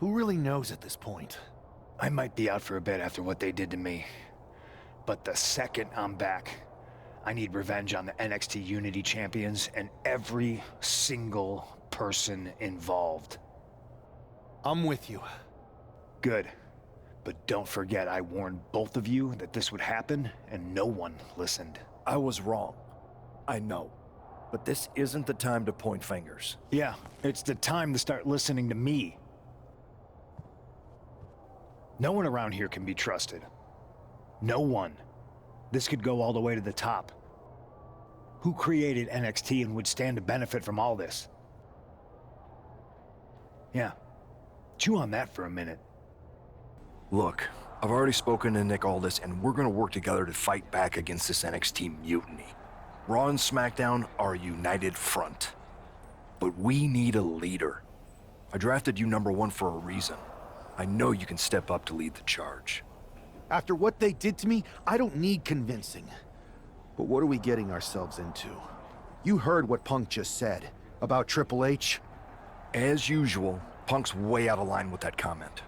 Who really knows at this point? I might be out for a bit after what they did to me. But the second I'm back, I need revenge on the NXT Unity Champions and every single person involved. I'm with you. Good. But don't forget I warned both of you that this would happen, and no one listened. I was wrong. I know. But this isn't the time to point fingers. Yeah, it's the time to start listening to me. No one around here can be trusted. No one. This could go all the way to the top. Who created NXT and would stand to benefit from all this? Yeah. Chew on that for a minute. Look, I've already spoken to Nick Aldis, and we're gonna work together to fight back against this NXT mutiny. Raw and SmackDown are a united front. But we need a leader. I drafted you #1 for a reason. I know you can step up to lead the charge. After what they did to me, I don't need convincing. But what are we getting ourselves into? You heard what Punk just said about Triple H. As usual, Punk's way out of line with that comment.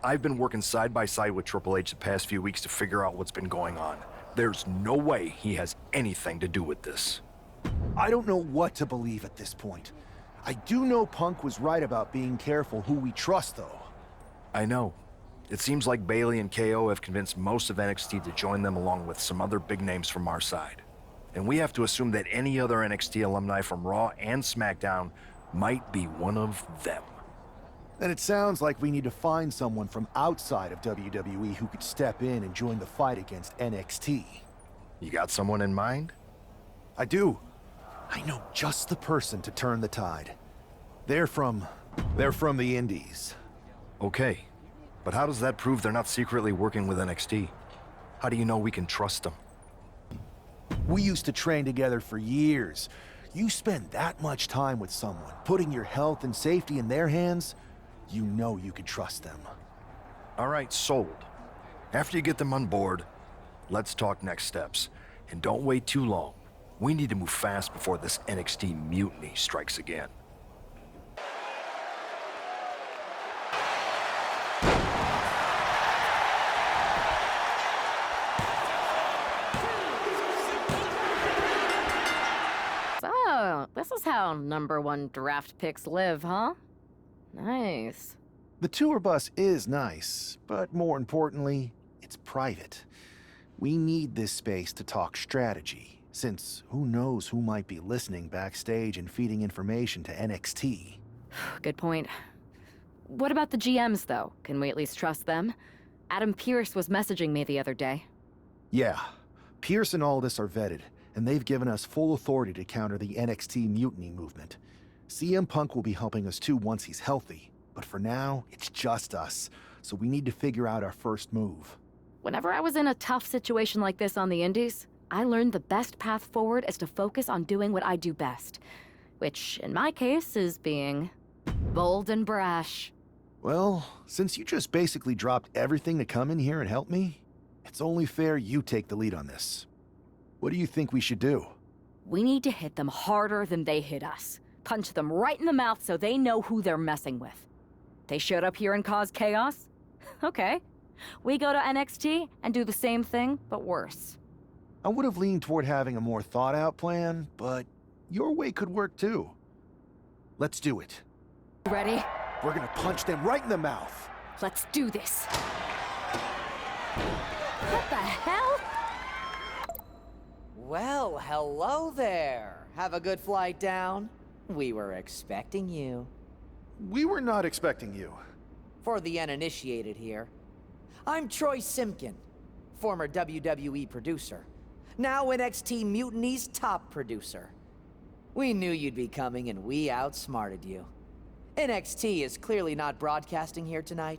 I've been working side by side with Triple H the past few weeks to figure out what's been going on. There's no way he has anything to do with this. I don't know what to believe at this point. I do know Punk was right about being careful who we trust, though. I know. It seems like Bailey and KO have convinced most of NXT to join them along with some other big names from our side. And we have to assume that any other NXT alumni from Raw and SmackDown might be one of them. Then it sounds like we need to find someone from outside of WWE who could step in and join the fight against NXT. You got someone in mind? I do. I know just the person to turn the tide. They're from the Indies. Okay. But how does that prove they're not secretly working with NXT? How do you know we can trust them? We used to train together for years. You spend that much time with someone, putting your health and safety in their hands, you know you can trust them. All right, sold. After you get them on board, let's talk next steps. And don't wait too long. We need to move fast before this NXT mutiny strikes again. So, this is how #1 draft picks live, huh? Nice. The tour bus is nice, but more importantly, it's private. We need this space to talk strategy, since who knows who might be listening backstage and feeding information to NXT. Good point. What about the GMs, though? Can we at least trust them? Adam Pearce was messaging me the other day. Yeah, Pierce and Aldis are vetted, and they've given us full authority to counter the NXT mutiny movement. CM Punk will be helping us too once he's healthy, but for now, it's just us, so we need to figure out our first move. Whenever I was in a tough situation like this on the Indies, I learned the best path forward is to focus on doing what I do best, which, in my case, is being bold and brash. Well, since you just basically dropped everything to come in here and help me, it's only fair you take the lead on this. What do you think we should do? We need to hit them harder than they hit us. Punch them right in the mouth so they know who they're messing with. They showed up here and caused chaos? Okay. We go to NXT and do the same thing, but worse. I would have leaned toward having a more thought-out plan, but your way could work too. Let's do it. Ready? We're gonna punch them right in the mouth. Let's do this. What the hell? Well, hello there. Have a good flight down. We were expecting you. We were not expecting you. For the uninitiated here, I'm Troy Simkin, former WWE producer, now NXT Mutiny's top producer. We knew you'd be coming and we outsmarted you. NXT is clearly not broadcasting here tonight,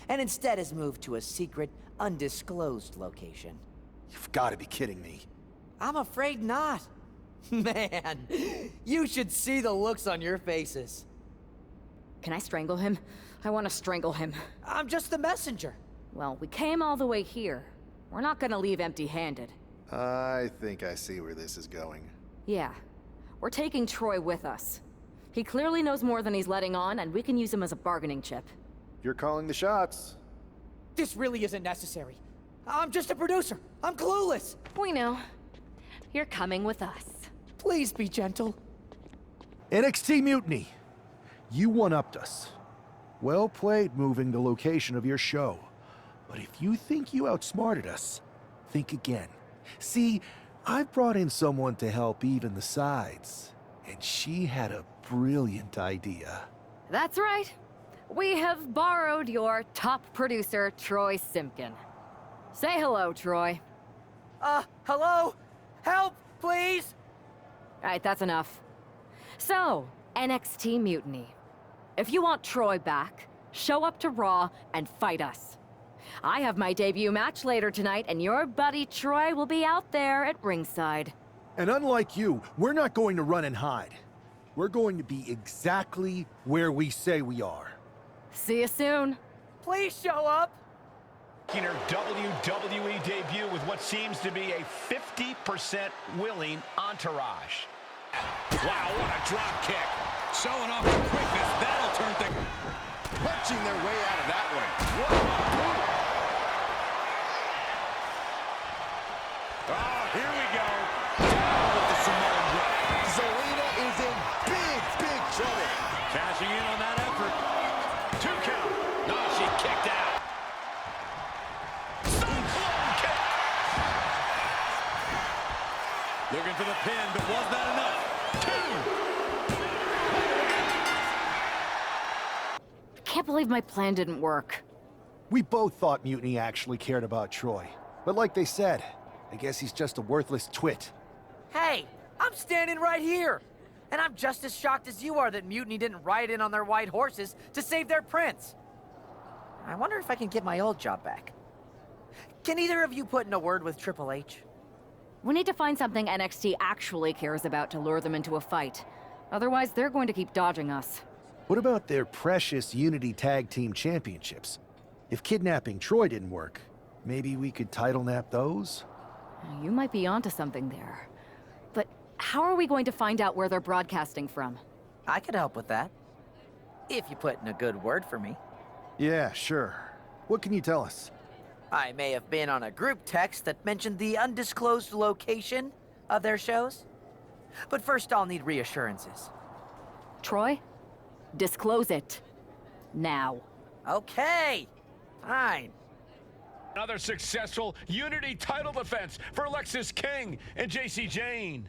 and instead has moved to a secret, undisclosed location. You've got to be kidding me. I'm afraid not. Man, you should see the looks on your faces. Can I strangle him? I want to strangle him. I'm just the messenger. Well, we came all the way here. We're not gonna leave empty-handed. I think I see where this is going. Yeah. We're taking Troy with us. He clearly knows more than he's letting on, and we can use him as a bargaining chip. You're calling the shots. This really isn't necessary. I'm just a producer. I'm clueless. We know. You're coming with us. Please be gentle. NXT Mutiny. You one-upped us. Well played moving the location of your show. But if you think you outsmarted us, think again. See, I've brought in someone to help even the sides, and she had a brilliant idea. That's right. We have borrowed your top producer, Troy Simpkin. Say hello, Troy. Hello? Help, please? All right, that's enough. So, NXT Mutiny. If you want Troy back, show up to Raw and fight us. I have my debut match later tonight, and your buddy Troy will be out there at ringside. And unlike you, we're not going to run and hide. We're going to be exactly where we say we are. See you soon. Please show up. Making her WWE debut with what seems to be a 50% willing entourage. Wow, what a drop kick. Showing off the quickness. That'll turn things. Punching their way out of that one. What a boot. Oh, here we go. Down with the Samoan drop. Zelina is in big trouble. Cashing in on that effort. 2 count. No, she kicked out. Cyclone kick. Looking for the pin, but was that enough? 2. Can't believe my plan didn't work. We both thought Mutiny actually cared about Troy. But like they said, I guess he's just a worthless twit. Hey, I'm standing right here. And I'm just as shocked as you are that Mutiny didn't ride in on their white horses to save their prince. I wonder if I can get my old job back. Can either of you put in a word with Triple H? We need to find something NXT actually cares about to lure them into a fight. Otherwise, they're going to keep dodging us. What about their precious Unity Tag Team Championships? If kidnapping Troy didn't work, maybe we could title nap those? You might be onto something there. But how are we going to find out where they're broadcasting from? I could help with that. If you put in a good word for me. Yeah, sure. What can you tell us? I may have been on a group text that mentioned the undisclosed location of their shows. But first I'll need reassurances. Troy? Disclose it. Now. Okay, fine. Another successful Unity title defense for Alexis King and JC Jane.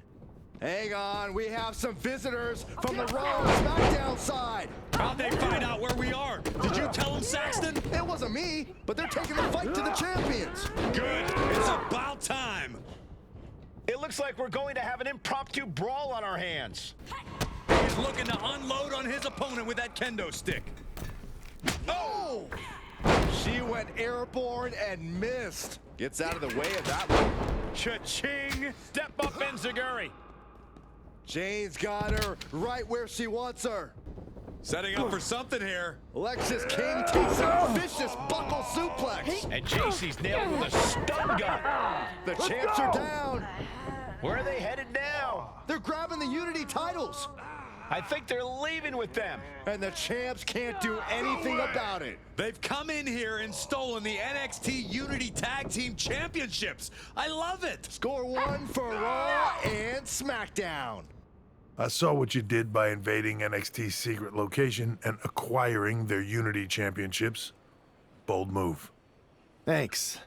Hang on, we have some visitors from the Raw and SmackDown side. How'd they find out where we are? Did you tell them, Saxton? It wasn't me, but they're taking the fight to the champions. Good. It's about time. It looks like we're going to have an impromptu brawl on our hands. He's looking to unload on his opponent with that kendo stick. Oh! She went airborne and missed. Gets out of the way of that one. Cha-ching! Step up, Enziguri. Jane's got her right where she wants her. Setting up for something here. Alexis King takes a vicious buckle suplex. And JC's nailed with a stun gun. The champs are down. Where are they headed now? They're grabbing the Unity titles. I think they're leaving with them. And the champs can't do anything about it. They've come in here and stolen the NXT Unity Tag Team Championships. I love it. Score one for Raw and SmackDown. I saw what you did by invading NXT's secret location and acquiring their Unity Championships. Bold move. Thanks.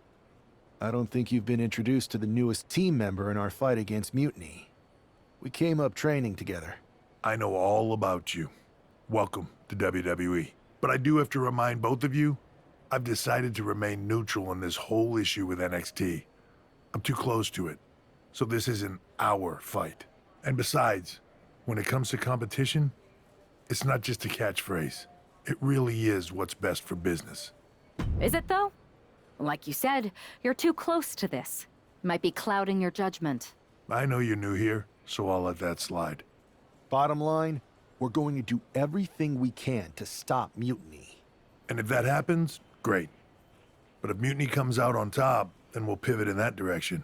I don't think you've been introduced to the newest team member in our fight against Mutiny. We came up training together. I know all about you. Welcome to WWE. But I do have to remind both of you, I've decided to remain neutral in this whole issue with NXT. I'm too close to it. So this isn't our fight. And besides, when it comes to competition, it's not just a catchphrase. It really is what's best for business. Is it, though? Like you said, you're too close to this. Might be clouding your judgment. I know you're new here, so I'll let that slide. Bottom line, we're going to do everything we can to stop Mutiny. And if that happens, great. But if Mutiny comes out on top, then we'll pivot in that direction.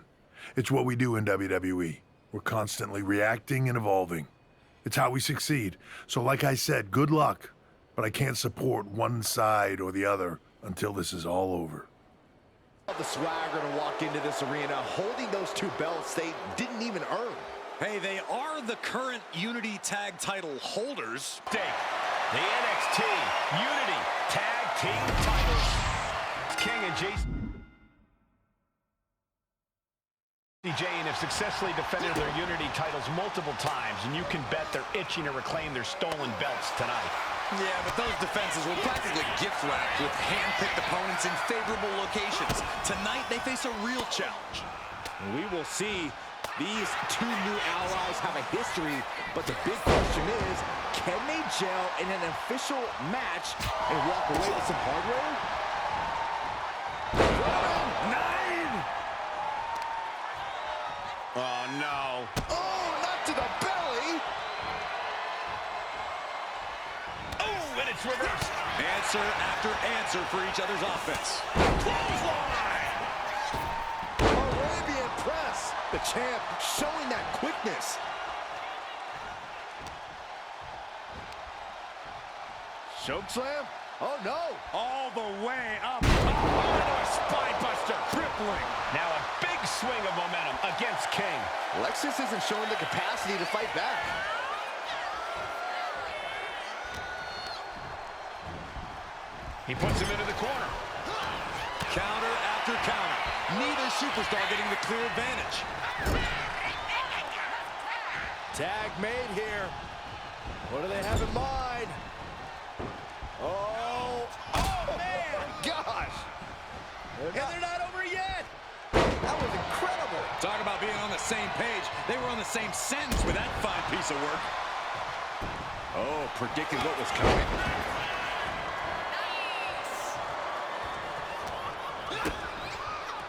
It's what we do in WWE. We're constantly reacting and evolving. It's how we succeed. So like I said, good luck. but I can't support one side or the other until this is all over. The swagger to walk into this arena holding those two belts they didn't even earn. Hey, they are the current Unity Tag title holders. The NXT Unity Tag Team titles. King and Jane have successfully defended their Unity titles multiple times, and you can bet they're itching to reclaim their stolen belts tonight. Yeah, but those defenses were practically gift-wrapped with hand-picked opponents in favorable locations. Tonight, they face a real challenge. We will see. These two new allies have a history, but the big question is, can they gel in an official match and walk away with some hardware? 9! Oh, no. Oh, not to the belly! Oh, and it's reversed. Answer after answer for each other's offense. Clothesline! Arabian press! The champ showing that quickness. Chokeslam? Oh, no. All the way up. Oh, into a spine buster. Crippling. Now a big swing of momentum against King. Lexus isn't showing the capacity to fight back. He puts him into the corner. Counter after counter. Neither superstar getting the clear advantage. Tag made here. What do they have in mind? Oh, man, gosh. And they're not over yet. That was incredible. Talk about being on the same page. They were on the same sentence with that fine piece of work. Oh, predicted what was coming.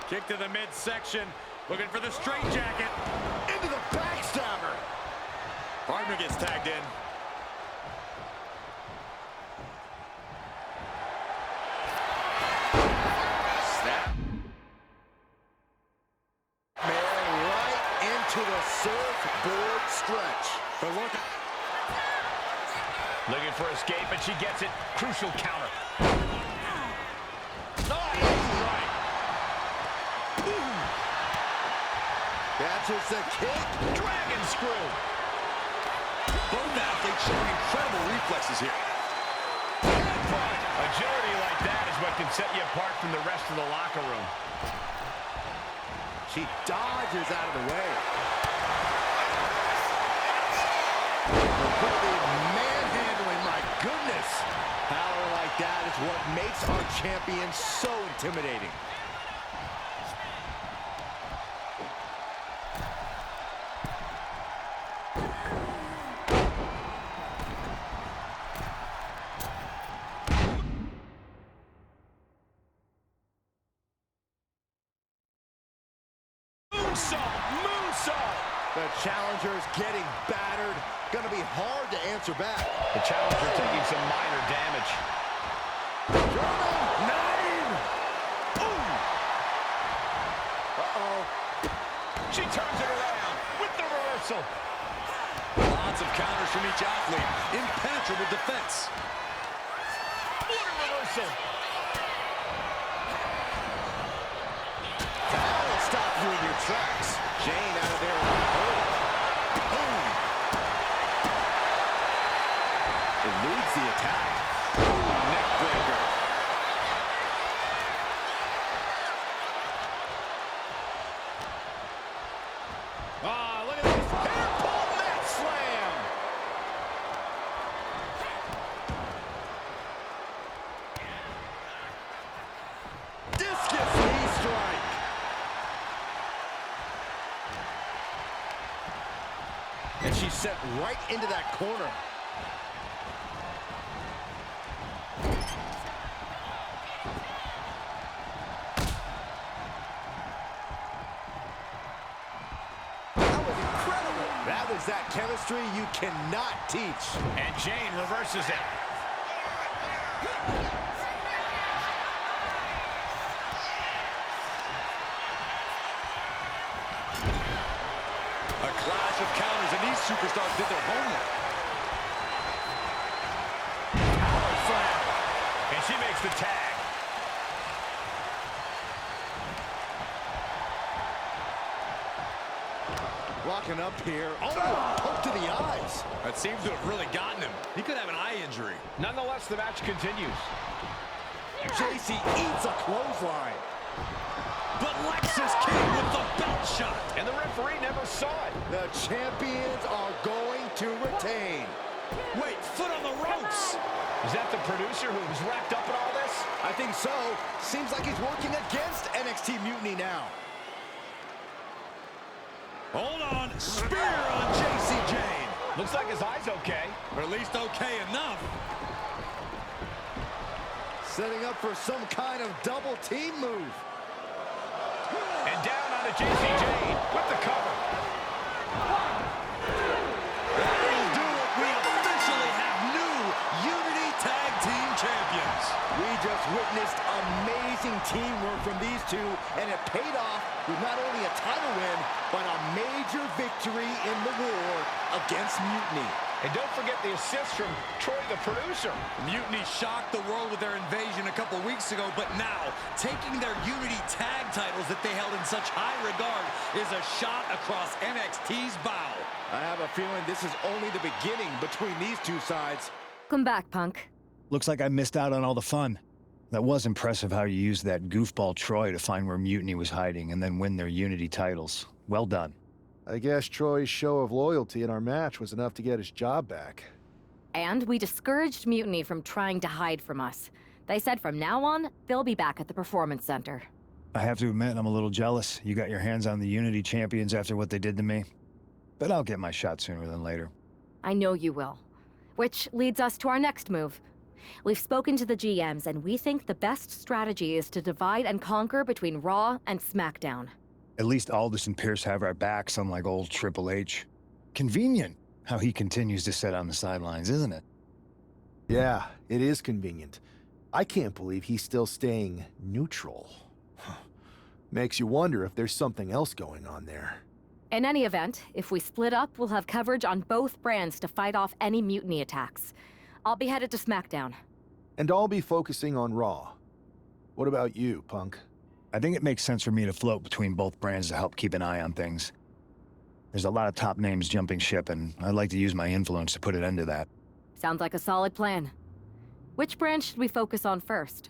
Kick to the midsection. Looking for the straitjacket. Into the backstabber. Partner gets tagged in. Snap. Man, right into the surfboard stretch. But look. Looking for escape, and she gets it. Crucial counter. Catches the kick. Dragon screw. Both athletes showing incredible reflexes here. Agility like that is what can set you apart from the rest of the locker room. She dodges out of the way. Manhandling, my goodness. Power like that is what makes our champion so intimidating. Moonsault! The challenger's getting battered. Gonna be hard to answer back. The challenger taking some minor damage. German 9! Ooh! Uh-oh. She turns it around with the reversal. Lots of counters from each athlete. Impenetrable defense. What a reversal. That'll stop you in your tracks. Jane out of there. Boom. Eludes the attack. Neck breaker. Ah, look at this. Hair pull mat slam. Discus knee strike. And she's set right into that corner. That was incredible. That was that chemistry you cannot teach. And Jane reverses it. A clash of counters, and these superstars did their homework. Power the tag. Rocking up here. Oh, poke to the eyes. That seems to have really gotten him. He could have an eye injury. Nonetheless, the match continues. JC eats a clothesline. But Lexus King with the belt shot. And the referee never saw it. The champions are going to retain. Wait, foot on the ropes. Is that the producer who's wrapped up in all this? I think so. Seems like he's working against NXT Mutiny now. Hold on. Spear on JC Jane. Looks like his eye's okay. Or at least okay enough. Setting up for some kind of double team move. And down onto JC Jane with the cover. That'll do it. We officially have new Unity Tag Team Champions. We just witnessed amazing teamwork from these two, and it paid off with not only a title win, but a major victory in the war against Mutiny. And don't forget the assist from Troy, the producer. Mutiny shocked the world with their invasion a couple weeks ago, but now, taking their Unity tag titles that they held in such high regard is a shot across NXT's bow. I have a feeling this is only the beginning between these two sides. Come back, Punk. Looks like I missed out on all the fun. That was impressive how you used that goofball Troy to find where Mutiny was hiding and then win their Unity titles. Well done. I guess Troy's show of loyalty in our match was enough to get his job back. And we discouraged Mutiny from trying to hide from us. They said from now on, they'll be back at the Performance Center. I have to admit, I'm a little jealous. You got your hands on the Unity champions after what they did to me. But I'll get my shot sooner than later. I know you will. Which leads us to our next move. We've spoken to the GMs, and we think the best strategy is to divide and conquer between Raw and SmackDown. At least Aldous and Pierce have our backs, unlike old Triple H. Convenient how he continues to sit on the sidelines, isn't it? Yeah, it is convenient. I can't believe he's still staying neutral. Makes you wonder if there's something else going on there. In any event, if we split up, we'll have coverage on both brands to fight off any Mutiny attacks. I'll be headed to SmackDown. And I'll be focusing on Raw. What about you, Punk? I think it makes sense for me to float between both brands to help keep an eye on things. There's a lot of top names jumping ship, and I'd like to use my influence to put an end to that. Sounds like a solid plan. Which brand should we focus on first?